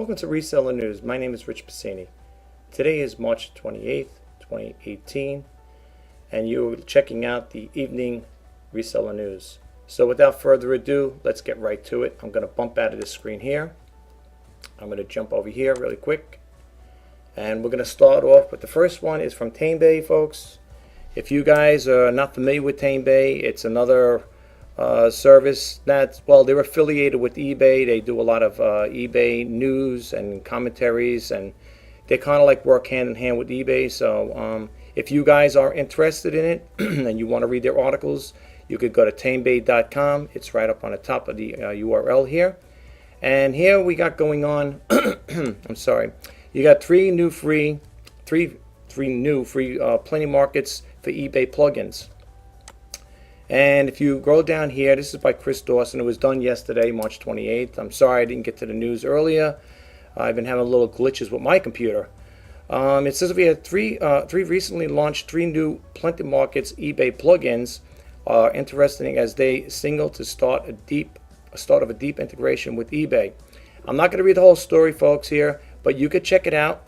Welcome to Reseller News. My name is Rjpasini. Today is March 28th, 2018, and you're checking out the evening Reseller News. So without further ado, let's get right to it. I'm going to bump out of this screen here. I'm going to jump over here really quick. And we're going to start off with the first one is from TameBay, folks. If you guys are not familiar with TameBay, it's another service that's, well, they're affiliated with eBay. They do a lot of eBay news and commentaries, and they kind of like work hand in hand with eBay. So if you guys are interested in it and you want to read their articles, you could go to tamebay.com. It's right up on the top of the URL here. And here we got going on I'm sorry, you got three new free plenty markets for eBay plugins. And if you go down here, this is by Chris Dawson. It was done yesterday, March 28th. I'm sorry I didn't get to the news earlier. I've been having little glitches with my computer. It says we had three recently launched new Plenty Markets eBay plugins. Interesting as they signal to start of a deep integration with eBay. I'm not going to read the whole story, folks, here, but you could check it out.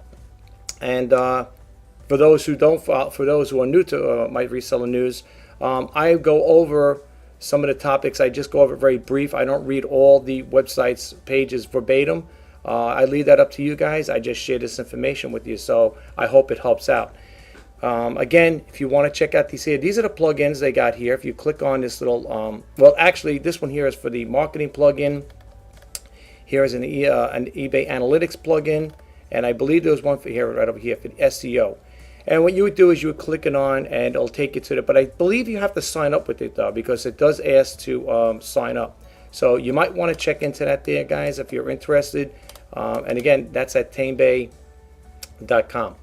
And for those who are new to my Reseller News, I go over some of the topics. I just go over very brief. I don't read all the website's pages verbatim. I leave that up to you guys. I just share this information with you, so I hope it helps out. Again, if you want to check out these here, these are the plugins they got here. If you click on this little, well, actually, this one here is for the marketing plugin. Here is an eBay Analytics plugin, and I believe there's one for here, right over here, for the SEO. And what you would do is you would click it on and it'll take you to it. But I believe you have to sign up with it, though, because it does ask to sign up. So you might want to check into that there, guys, if you're interested. And again, that's at tamebay.com.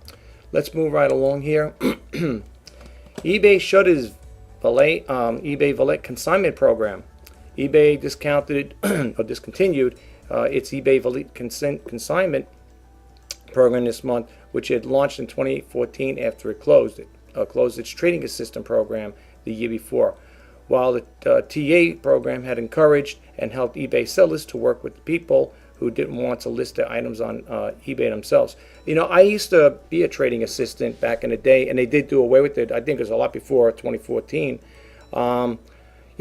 Let's move right along here. eBay shutters eBay Valet consignment program. eBay discontinued its eBay Valet consignment program this month, which had launched in 2014 after it closed its trading assistant program the year before. While the TA program had encouraged and helped eBay sellers to work with people who didn't want to list their items on eBay themselves. You know, I used to be a trading assistant back in the day, and they did do away with it. I think it was a lot before 2014. You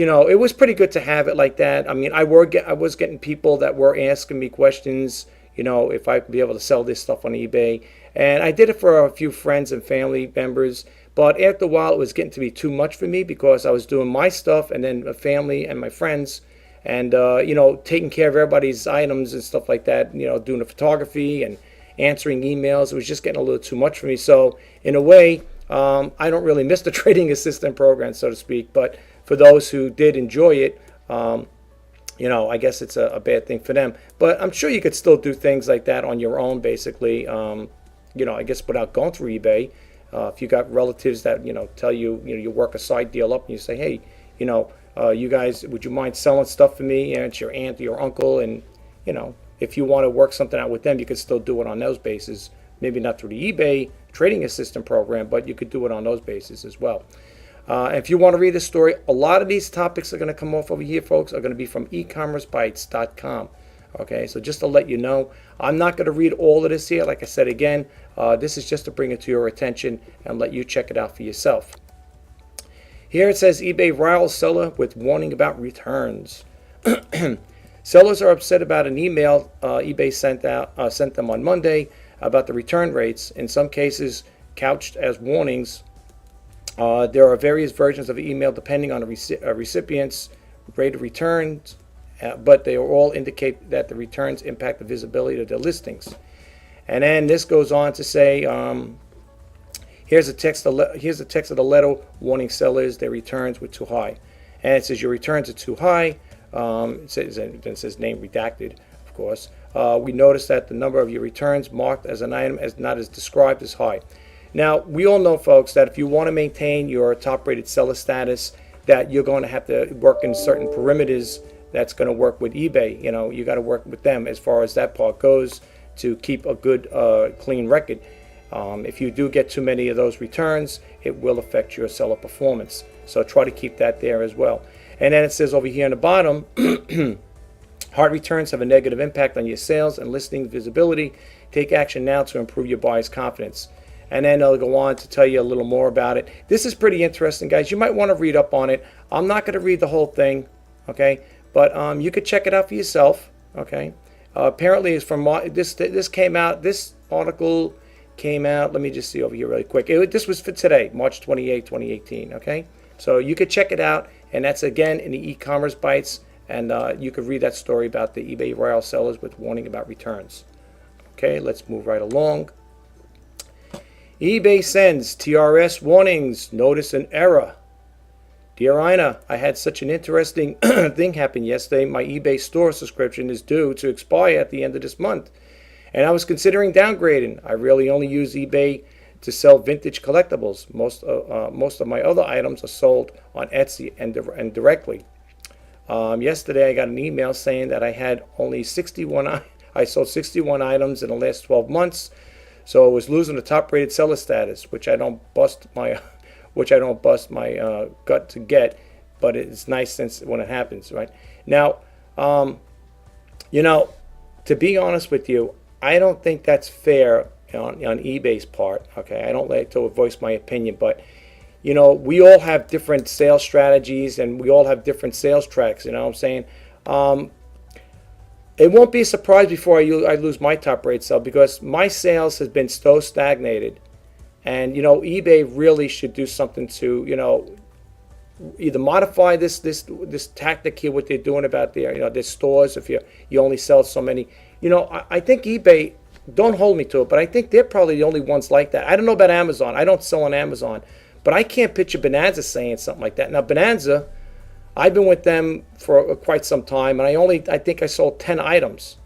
know, it was pretty good to have it like that. I mean, I was getting people that were asking me questions, you know, if I'd be able to sell this stuff on eBay. And I did it for a few friends and family members. But after a while, it was getting to be too much for me because I was doing my stuff and then the family and my friends and, you know, taking care of everybody's items and stuff like that, you know, doing the photography and answering emails. It was just getting a little too much for me. So in a way, I don't really miss the trading assistant program, so to speak. But for those who did enjoy it, you know, I guess it's a bad thing for them. But I'm sure you could still do things like that on your own, basically, you know, I guess without going through eBay. If you got relatives that, you know, tell you, you know, you work a side deal up and you say, hey, you know, you guys, would you mind selling stuff for me? And it's your aunt or your uncle. And, you know, if you want to work something out with them, you could still do it on those bases. Maybe not through the eBay trading assistant program, but you could do it on those bases as well. And if you want to read the story, a lot of these topics are going to come off over here, folks, are going to be from ecommercebytes.com. Okay, so just to let you know, I'm not going to read all of this here. Like I said again, this is just to bring it to your attention and let you check it out for yourself. Here it says eBay riles seller with warning about returns. Sellers are upset about an email eBay sent them on Monday about the return rates, in some cases couched as warnings. There are various versions of the email depending on the recipient's rate of returns, but they all indicate that the returns impact the visibility of their listings. And then this goes on to say, here's a text of the letter warning sellers their returns were too high. And it says your returns are too high. It says name redacted, of course. We noticed that the number of your returns marked as an item as not as described is high. Now, we all know, folks, that if you want to maintain your top-rated seller status, that you're going to have to work in certain perimeters that's going to work with eBay. You know, you got to work with them as far as that part goes to keep a good, clean record. If you do get too many of those returns, it will affect your seller performance. So try to keep that there as well. And then it says over here in the bottom, Hard returns have a negative impact on your sales and listing visibility. Take action now to improve your buyer's confidence. And then I'll go on to tell you a little more about it. This is pretty interesting, guys. You might want to read up on it. I'm not going to read the whole thing, okay? But you could check it out for yourself, okay? Apparently, it's from this came out. This article came out. Let me just see over here really quick. This was for today, March 28, 2018. Okay, so you could check it out, and that's again in the e-commerce bites, and you could read that story about the eBay Royal sellers with warning about returns. Okay, let's move right along. eBay sends TRS warnings. Notice an error. Dear Ina, I had such an interesting thing happen yesterday. My eBay store subscription is due to expire at the end of this month, and I was considering downgrading. I really only use eBay to sell vintage collectibles. Most of my other items are sold on Etsy and directly. Yesterday I got an email saying that I had only 61. I sold 61 items in the last 12 months, so I was losing the top-rated seller status, which I don't bust my gut to get, but it's nice since when it happens, right? Now, to be honest with you, I don't think that's fair on eBay's part. Okay, I don't like to voice my opinion, but we all have different sales strategies and we all have different sales tracks. You know what I'm saying? It won't be a surprise before I lose my top rate sale, because my sales has been so stagnated, and eBay really should do something to either modify this tactic here, what they're doing about their stores. If you only sell so many. I think eBay, don't hold me to it, but I think they're probably the only ones like that. I don't know about Amazon. I don't sell on Amazon, but I can't picture Bonanza saying something like that. Now, Bonanza, I've been with them for quite some time, and I think I sold 10 items.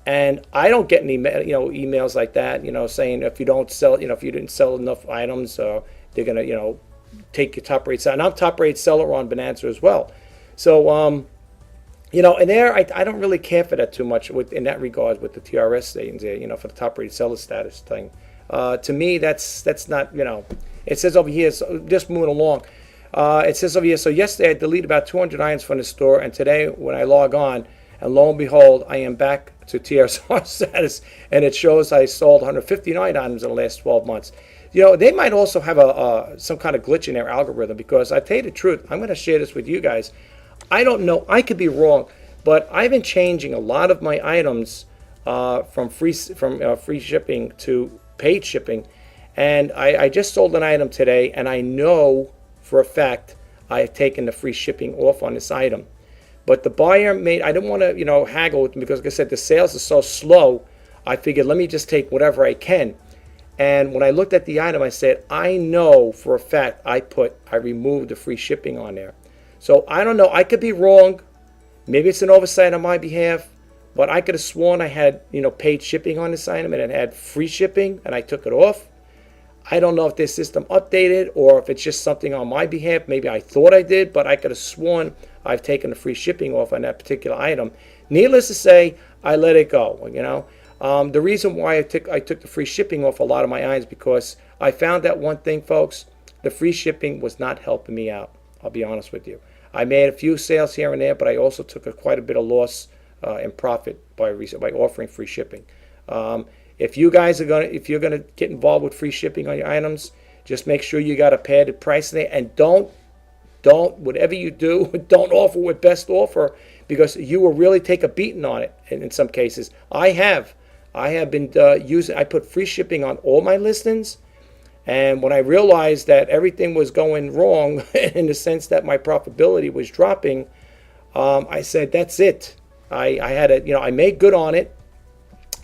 And I don't get any emails like that, saying if you don't sell, if you didn't sell enough items, they're going to, take your top rate seller. And I'm top rate seller on Bonanza as well. So, and there, I don't really care for that too much in that regard with the TRS things there, for the top rated seller status thing. To me, that's not, it says over here, so just moving along. It says over here, so yesterday I deleted about 200 items from the store, and today when I log on, and lo and behold, I am back to TSR status, and it shows I sold 159 items in the last 12 months. They might also have some kind of glitch in their algorithm, because I tell you the truth, I'm going to share this with you guys. I don't know, I could be wrong, but I've been changing a lot of my items from free shipping to paid shipping, and I just sold an item today, and I know for a fact I have taken the free shipping off on this item. But the buyer I didn't want to, haggle with them, because like I said, the sales are so slow. I figured, let me just take whatever I can. And when I looked at the item, I said, I know for a fact I removed the free shipping on there. So I don't know, I could be wrong. Maybe it's an oversight on my behalf, but I could have sworn I had, paid shipping on this item and it had free shipping and I took it off. I don't know if this system updated or if it's just something on my behalf. Maybe I thought I did, but I could have sworn I've taken the free shipping off on that particular item. Needless to say, I let it go. The reason why I took the free shipping off a lot of my items, because I found that one thing, folks, the free shipping was not helping me out. I'll be honest with you. I made a few sales here and there, but I also took quite a bit of loss in profit by offering free shipping. If you're gonna get involved with free shipping on your items, just make sure you got a padded price in there, and don't whatever you do, don't offer with best offer, because you will really take a beating on it. And in some cases, I have been I put free shipping on all my listings, and when I realized that everything was going wrong in the sense that my profitability was dropping, I said that's it. I had it. I made good on it,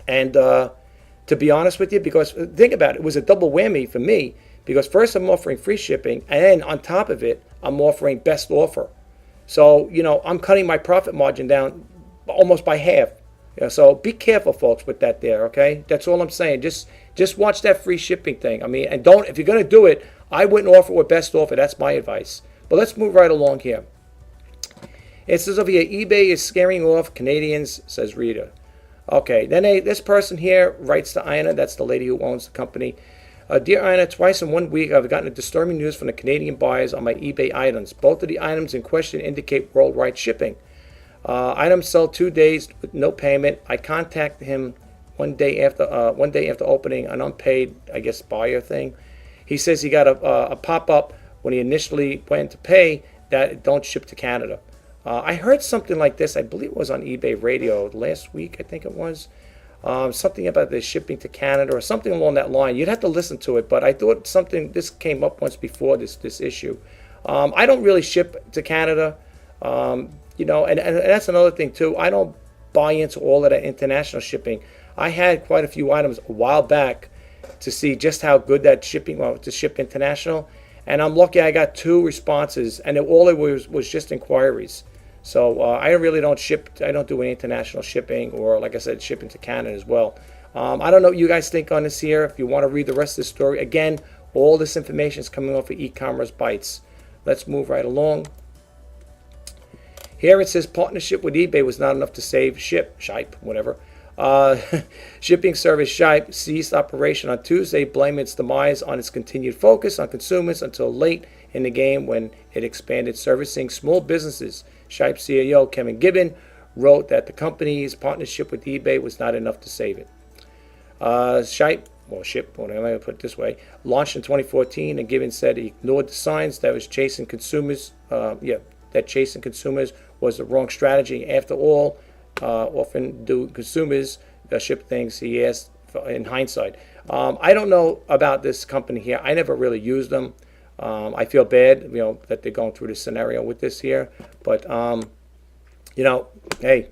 and to be honest with you, because think about it, it was a double whammy for me, because first I'm offering free shipping, and then on top of it, I'm offering best offer. So, I'm cutting my profit margin down almost by half. So be careful, folks, with that there, okay? That's all I'm saying. Just watch that free shipping thing. And if you're going to do it, I wouldn't offer with best offer. That's my advice. But let's move right along here. It says over here, eBay is scaring off Canadians, says Rita. Okay, then this person here writes to Ina, that's the lady who owns the company. Dear Ina, twice in 1 week I've gotten disturbing news from the Canadian buyers on my eBay items. Both of the items in question indicate worldwide shipping. Items sold 2 days with no payment. I contacted him one day after opening an unpaid, I guess, buyer thing. He says he got a pop-up when he initially went to pay that don't ship to Canada. I heard something like this. I believe it was on eBay Radio last week, I think it was. Something about the shipping to Canada or something along that line. You'd have to listen to it, but I thought this came up once before, this issue. I don't really ship to Canada, and that's another thing too. I don't buy into all of that international shipping. I had quite a few items a while back to see just how good that shipping was to ship international, and I'm lucky I got 2 responses, and all it was just inquiries. So I really don't ship. I don't do any international shipping, or like I said, shipping to Canada as well. I don't know what you guys think on this here. If you want to read the rest of the story, again, all this information is coming off of e-commerce bites. Let's move right along. Here it says partnership with eBay was not enough to save Rjpe, whatever. Shipping service Rjpe ceased operation on Tuesday, blaming its demise on its continued focus on consumers until late in the game when it expanded servicing small businesses. Rjpe CEO Kevin Gibbon wrote that the company's partnership with eBay was not enough to save it. Rjpe, I'm going to put it this way, launched in 2014, and Gibbon said he ignored the signs that was chasing consumers. That chasing consumers was the wrong strategy. After all, often do consumers ship things, he asked in hindsight. I don't know about this company here. I never really used them. I feel bad, that they're going through this scenario with this here. But, hey,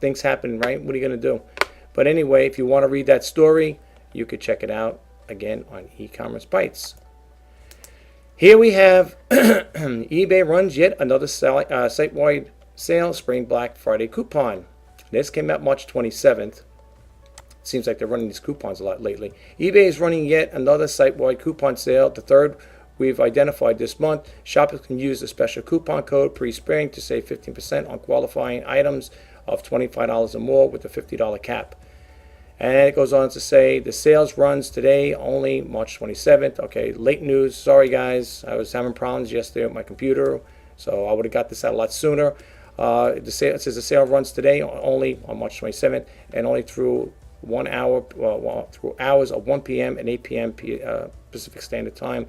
things happen, right? What are you going to do? But anyway, if you want to read that story, you could check it out, again, on e-commerce bites. Here we have eBay runs yet another site-wide sale Spring Black Friday coupon. This came out March 27th. Seems like they're running these coupons a lot lately. eBay is running yet another site-wide coupon sale, the third we've identified this month. Shoppers can use the special coupon code pre-spring to save 15% on qualifying items of $25 or more with a $50 cap. And it goes on to say the sales runs today only March 27th. Okay, late news. Sorry guys, I was having problems yesterday with my computer, so I would have got this out a lot sooner. It says the sale runs today only on March 27th and only through through hours of 1 p.m. and 8 p.m. Pacific Standard Time.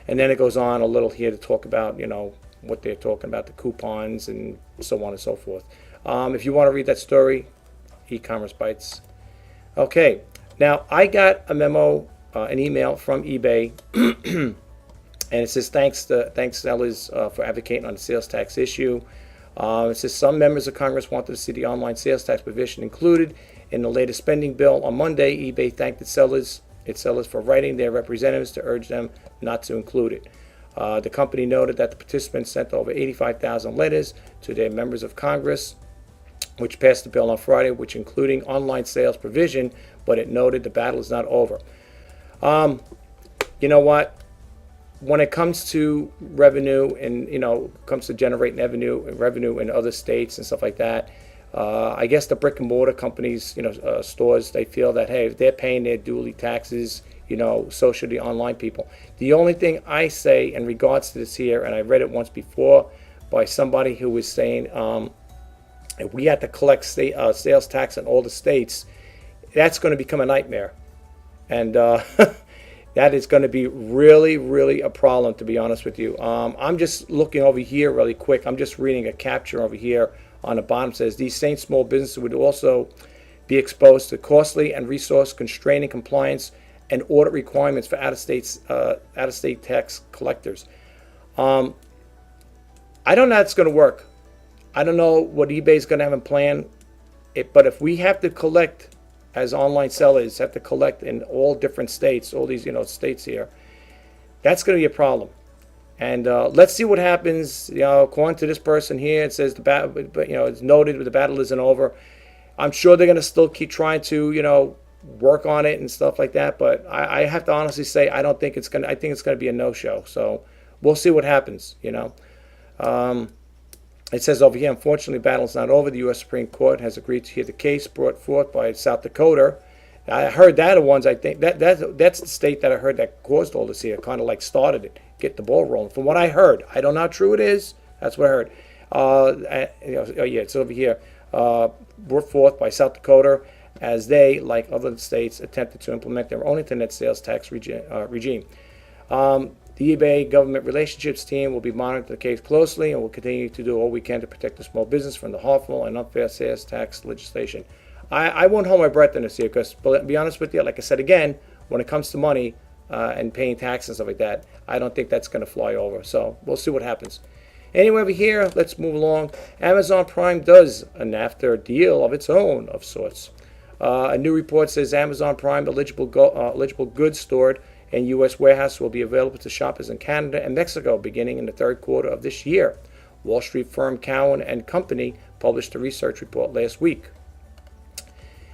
And then it goes on a little here to talk about, what they're talking about, the coupons and so on and so forth. If you want to read that story, e-commerce bites. Okay, now I got a memo, an email from eBay, and it says thanks sellers for advocating on the sales tax issue. It says some members of Congress wanted to see the online sales tax provision included in the latest spending bill. On Monday, eBay thanked its sellers for writing their representatives to urge them not to include it. The company noted that the participants sent over 85,000 letters to their members of Congress, which passed the bill on Friday, which including online sales provision, but it noted the battle is not over. You know what? When it comes to revenue and, comes to generating revenue in other states and stuff like that, I guess the brick and mortar companies, stores, they feel that, hey, if they're paying their duly taxes, so should the online people. The only thing I say in regards to this here, and I read it once before by somebody who was saying, if we had to collect sales tax in all the states, that's going to become a nightmare. And that is going to be really, really a problem, to be honest with you. I'm just looking over here really quick. I'm just reading a capture over here on the bottom. It says these same small businesses would also be exposed to costly and resource constraining compliance and audit requirements for out-of-state tax collectors. I don't know how it's going to work. I don't know what eBay is going to have in plan, but if we have to collect as online sellers, have to collect in all different states, all these states here, that's going to be a problem. And let's see what happens. According to this person here, it says the battle, but it's noted the battle isn't over. I'm sure they're going to still keep trying to work on it and stuff like that. But I have to honestly say I think it's going to be a no-show. So we'll see what happens. It says over here, unfortunately, the battle's not over. The U.S. Supreme Court has agreed to hear the case brought forth by South Dakota. I heard that the ones I think that's the state that I heard that caused all this here, kind of like started it, get the ball rolling. From what I heard, I don't know how true it is. That's what I heard. It's over here. Brought forth by South Dakota as they, like other states, attempted to implement their own internet sales tax regime. The eBay government relationships team will be monitoring the case closely and will continue to do all we can to protect the small business from the harmful and unfair sales tax legislation. I won't hold my breath in this here because, to be honest with you, like I said again, when it comes to money and paying taxes and stuff like that, I don't think that's going to fly over. So we'll see what happens. Anyway, over here, let's move along. Amazon Prime does a NAFTA deal of its own of sorts. A new report says Amazon Prime eligible goods stored in U.S. warehouse will be available to shoppers in Canada and Mexico beginning in the third quarter of this year. Wall Street firm Cowen and Company published a research report last week.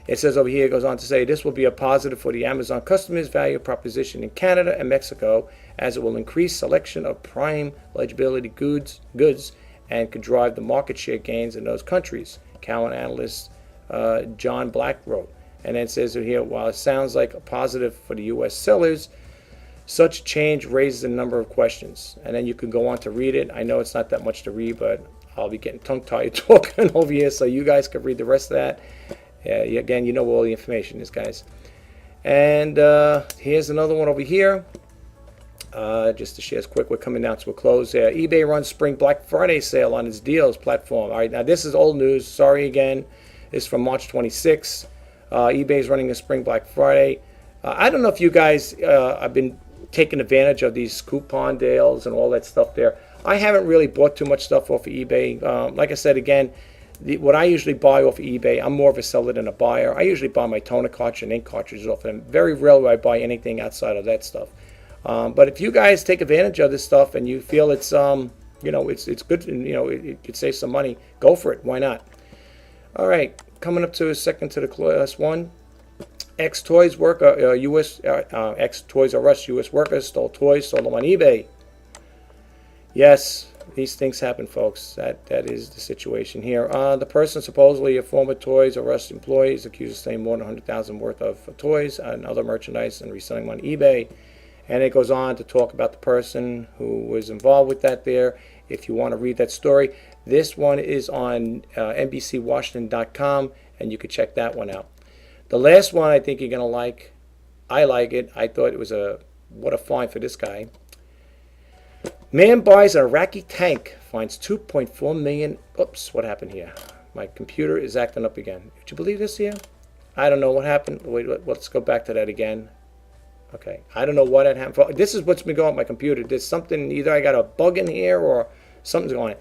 It says over here, it goes on to say, this will be a positive for the Amazon customers' value proposition in Canada and Mexico, as it will increase selection of prime eligibility goods and could drive the market share gains in those countries, Cowen analyst John Black wrote. And then it says here, while it sounds like a positive for the U.S. sellers, such change raises a number of questions. And then you can go on to read it. I know it's not that much to read, but I'll be getting tongue-tied talking over here, so you guys can read the rest of that. Again, you know where all the information is, guys. And here's another one over here. Just to share this quick, we're coming down to a close here. eBay runs Spring Black Friday sale on its deals platform. All right, now this is old news. Sorry again. It's from March 26th. eBay is running a Spring Black Friday. I don't know if you guys have been taking advantage of these coupon deals and all that stuff there. I haven't really bought too much stuff off of eBay. Like I said, again, what I usually buy off of eBay, I'm more of a seller than a buyer. I usually buy my toner cartridge and ink cartridges off of them. Very rarely do I buy anything outside of that stuff. But if you guys take advantage of this stuff and you feel it's it's good and it could save some money, go for it. Why not? All right, coming up to a second to the last one. Ex-Toys R Us U.S. workers stole toys, sold them on eBay. Yes, these things happen, folks. That is the situation here. The person, supposedly a former Toys R Us employee, is accused of stealing more than $100,000 worth of toys and other merchandise and reselling them on eBay. And it goes on to talk about the person who was involved with that there. If you want to read that story, this one is on NBCWashington.com, and you can check that one out. The last one I think you're going to like. I like it. I thought it was what a find for this guy. Man buys an Iraqi tank, finds 2.4 million. Oops, what happened here? My computer is acting up again. Did you believe this here? I don't know what happened. Wait, let's go back to that again. Okay, I don't know what had happened. This is what's been going on with my computer. There's something, either I got a bug in here or something's going on.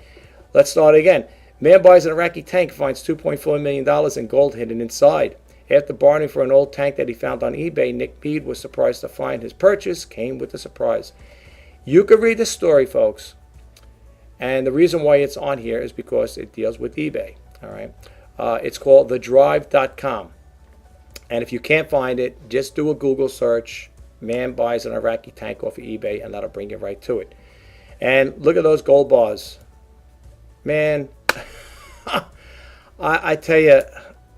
Let's start again. Man buys an Iraqi tank, finds $2.4 million in gold hidden inside. After bartering for an old tank that he found on eBay, Nick Mead was surprised to find his purchase came with a surprise. You could read the story, folks. And the reason why it's on here is because it deals with eBay. All right. It's called thedrive.com. And if you can't find it, just do a Google search. Man buys an Iraqi tank off of eBay, and that'll bring you right to it. And look at those gold bars. Man, I tell you,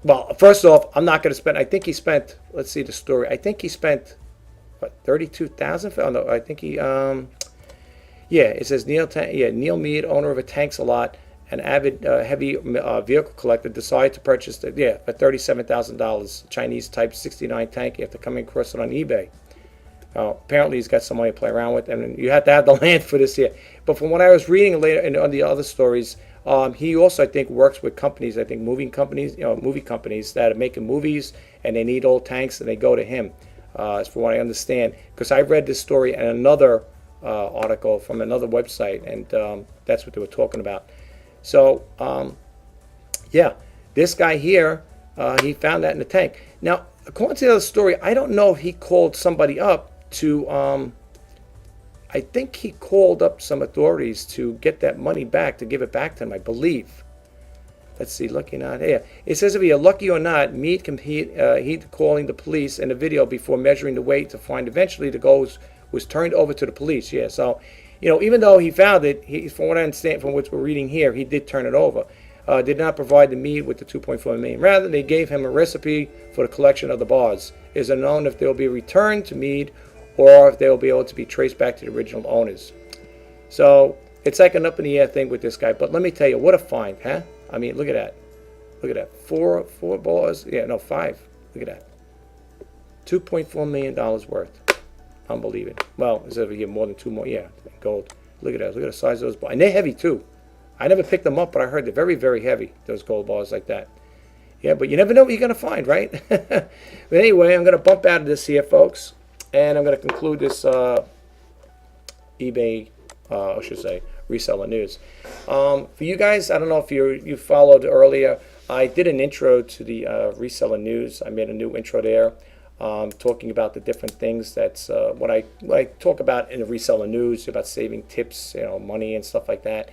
well, first off, I'm not going to spend, I think he spent, let's see the story. I think he spent, what, $32,000? Oh, no, I think he, it says Neil Mead, owner of a Tanks-A-Lot, an avid heavy vehicle collector, decided to purchase for $37,000 Chinese Type 69 tank after coming across it on eBay. Apparently he's got some money to play around with, and you have to have the land for this here. But from what I was reading later on the other stories, he also, I think, works with companies, I think movie companies that are making movies, and they need old tanks, and they go to him, as for what I understand. Because I read this story in another article from another website, and that's what they were talking about. So, this guy here, he found that in the tank. Now, according to the other story, I don't know if he called somebody up to, I think he called up some authorities to get that money back, to give it back to him, I believe. Let's see, looking at here. It says if you're lucky or not, Mead he'd calling the police in a video before measuring the weight to find eventually the gold was turned over to the police. Yeah, so, even though he found it, from what I understand, from what we're reading here, he did turn it over. Did not provide the Mead with the $2.4 million. Rather, they gave him a recipe for the collection of the bars. It is unknown if they will be returned to Mead or if they will be able to be traced back to the original owners. So, It's like an up in the air thing with this guy. But let me tell you, what a find, huh? I mean, look at that. Look at that. Four bars. Yeah, no, 5. Look at that. $2.4 million worth. Unbelievable. Well, is over here more than 2 more? Yeah, gold. Look at that. Look at the size of those bars. And they're heavy too. I never picked them up, but I heard they're very, very heavy, those gold bars like that. Yeah, but you never know what you're going to find, right? But anyway, I'm going to bump out of this here, folks. And I'm going to conclude this eBay, I should say, reseller news. For you guys, I don't know if you followed earlier, I did an intro to the reseller news. I made a new intro there, talking about the different things. That's what I talk about in the reseller news, about saving tips, money and stuff like that.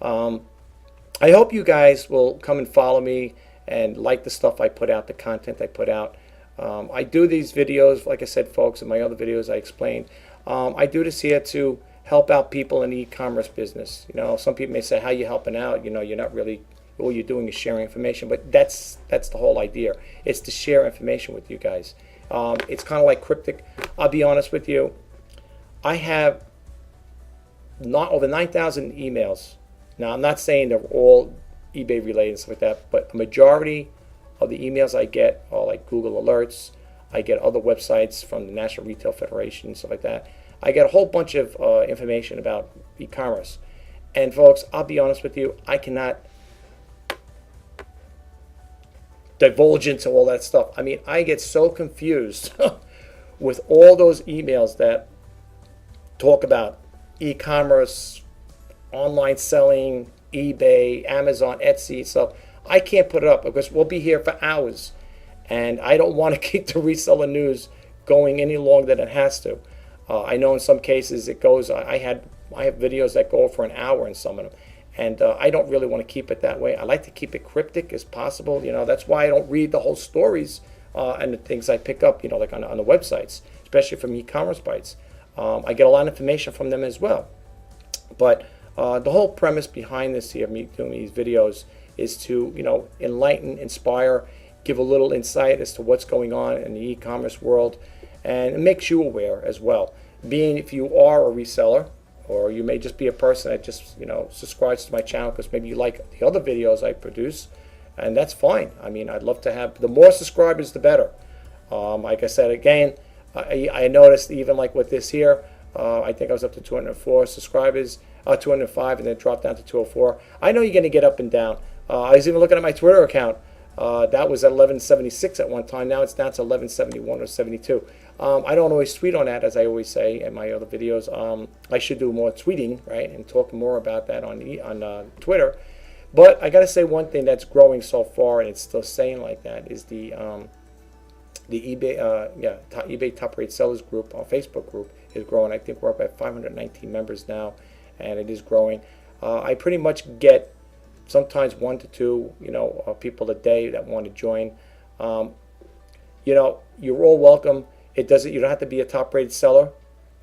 I hope you guys will come and follow me and like the stuff I put out, the content I put out. I do these videos, like I said, folks, in my other videos I explained. I do this here to help out people in the e-commerce business. Some people may say, how are you helping out? You're not really, all you're doing is sharing information. But that's the whole idea. It's to share information with you guys. It's kind of like cryptic. I'll be honest with you. I have not over 9,000 emails. Now, I'm not saying they're all eBay related and stuff like that, but a majority of the emails I get are like Google alerts. I get other websites from the National Retail Federation and stuff like that. I get a whole bunch of information about e-commerce. And folks, I'll be honest with you, I cannot divulge into all that stuff. I mean, I get so confused with all those emails that talk about e-commerce, online selling, eBay, Amazon, Etsy stuff. I can't put it up because we'll be here for hours, and I don't want to keep the reseller news going any longer than it has to. I know in some cases it goes. I have videos that go for an hour in some of them, and I don't really want to keep it that way. I like to keep it cryptic as possible. That's why I don't read the whole stories and the things I pick up. Like on the websites, especially from e-commerce bites. I get a lot of information from them as well, but the whole premise behind this here, me doing these videos, is to enlighten, inspire, give a little insight as to what's going on in the e-commerce world, and it makes you aware as well. Being if you are a reseller, or you may just be a person that just subscribes to my channel because maybe you like the other videos I produce, and that's fine. I mean, I'd love to have the more subscribers, the better. Like I said again, I noticed even like with this here, I think I was up to 204 subscribers. 205, and then drop down to 204. I know you're going to get up and down. I was even looking at my Twitter account. That was at 1176 at one time. Now it's down to 1171 or 72. I don't always tweet on that, as I always say in my other videos. I should do more tweeting, right, and talk more about that on Twitter. But I got to say one thing that's growing so far, and it's still staying like that, is the eBay eBay Top Rate Sellers group, our Facebook group, is growing. I think we're up at 519 members now, and it is growing. I pretty much get sometimes 1 to 2 people a day that want to join. You're all welcome. You don't have to be a top rated seller,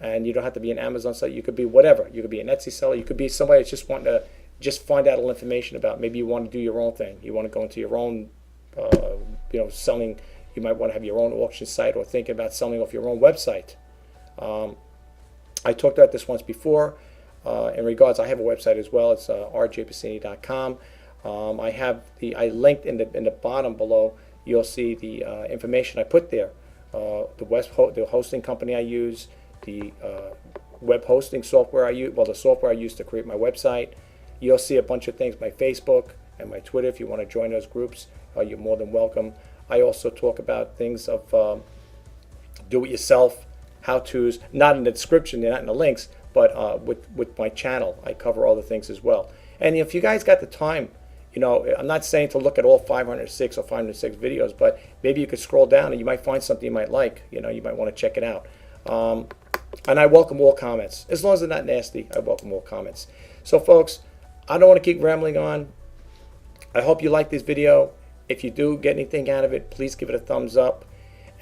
and you don't have to be an Amazon seller. You could be whatever. You could be an Etsy seller. You could be somebody that's just wanting to find out a little information about. Maybe you want to do your own thing. You want to go into your own selling. You might want to have your own auction site, or thinking about selling off your own website. I talked about this once before. In regards, I have a website as well. It's Rjpasini.com. I linked in the bottom below. You'll see the information I put there. The hosting company I use, the web hosting software I use. Well, the software I use to create my website. You'll see a bunch of things. My Facebook and my Twitter. If you want to join those groups, you're more than welcome. I also talk about things of do-it-yourself, how-tos. Not in the description. They're not in the links. But with my channel, I cover all the things as well. And if you guys got the time, I'm not saying to look at all 506 or 506 videos, but maybe you could scroll down and you might find something you might like. You might want to check it out. And I welcome all comments. As long as they're not nasty, I welcome all comments. So, folks, I don't want to keep rambling on. I hope you like this video. If you do get anything out of it, please give it a thumbs up.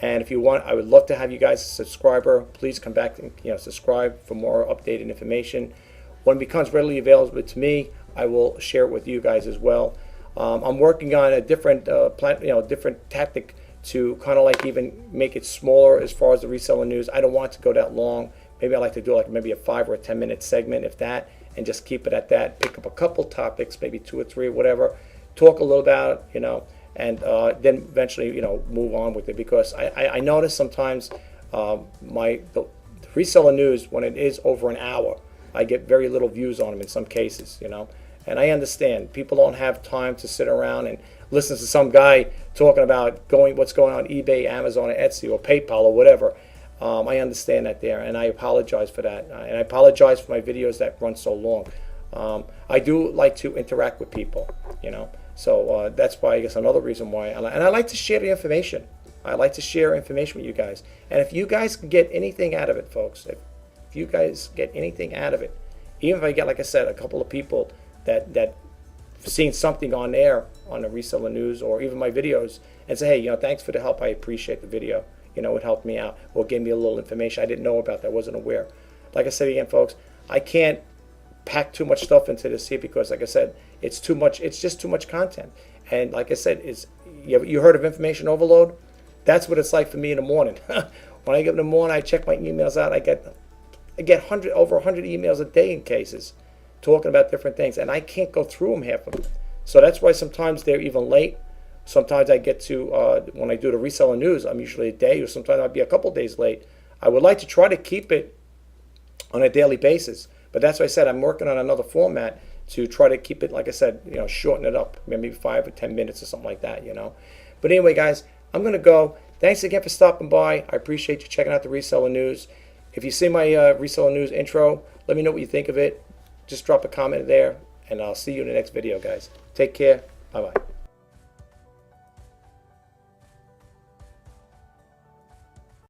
And if you want, I would love to have you guys a subscriber. Please come back and subscribe for more updated information. When it becomes readily available to me, I will share it with you guys as well. I'm working on a different different tactic to kind of like even make it smaller as far as the reseller news. I don't want it to go that long. Maybe I like to do like maybe a 5 or a 10 minute segment, if that, and just keep it at that. Pick up a couple topics, maybe 2 or 3 or whatever. Talk a little about it, and then eventually, move on with it. Because I notice sometimes the reseller news, when it is over an hour, I get very little views on them in some cases, And I understand people don't have time to sit around and listen to some guy talking about what's going on eBay, Amazon, or Etsy, or PayPal, or whatever. I understand that there, and I apologize for that. And I apologize for my videos that run so long. I do like to interact with people, So that's why, I guess, another reason why. And I like to share the information. I like to share information with you guys. And if you guys can get anything out of it, folks, if you guys get anything out of it, even if I get, like I said, a couple of people that seen something on there on the Reseller News or even my videos and say, hey, thanks for the help. I appreciate the video. It helped me out or gave me a little information I didn't know about that I wasn't aware. Like I said again, folks, I can't pack too much stuff into this here because, like I said, it's too much. It's just too much content. And like I said, you heard of information overload? That's what it's like for me in the morning. When I get up in the morning, I check my emails out. I get over 100 emails a day in cases talking about different things, and I can't go through them, half of them. So that's why sometimes they're even late. Sometimes I get to, when I do the Reseller News, I'm usually a day, or sometimes I'll be a couple days late. I would like to try to keep it on a daily basis, but that's why I said I'm working on another format to try to keep it, like I said, shorten it up, maybe 5 or 10 minutes or something like that, But anyway, guys, I'm going to go. Thanks again for stopping by. I appreciate you checking out the Reseller News. If you see my Reseller News intro, let me know what you think of it. Just drop a comment there, and I'll see you in the next video, guys. Take care. Bye-bye.